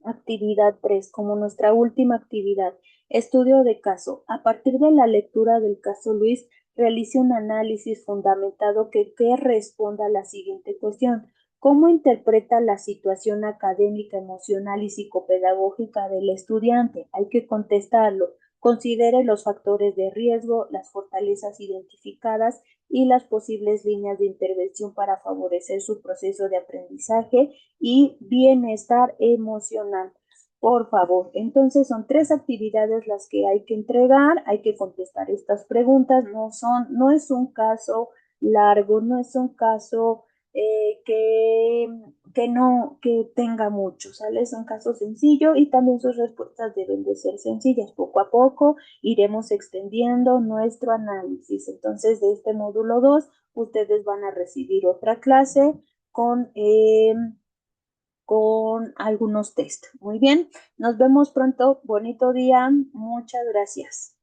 Actividad 3 como nuestra última actividad. Estudio de caso. A partir de la lectura del caso Luis, realice un análisis fundamentado que responda a la siguiente cuestión. ¿Cómo interpreta la situación académica, emocional y psicopedagógica del estudiante? Hay que contestarlo. Considere los factores de riesgo, las fortalezas identificadas y las posibles líneas de intervención para favorecer su proceso de aprendizaje y bienestar emocional. Por favor, entonces son tres actividades las que hay que entregar, hay que contestar estas preguntas, no es un caso largo, no es un caso que tenga mucho, ¿sale? Es un caso sencillo y también sus respuestas deben de ser sencillas. Poco a poco iremos extendiendo nuestro análisis. Entonces, de este módulo 2 ustedes van a recibir otra clase con, eh, con algunos test. Muy bien, nos vemos pronto. Bonito día. Muchas gracias.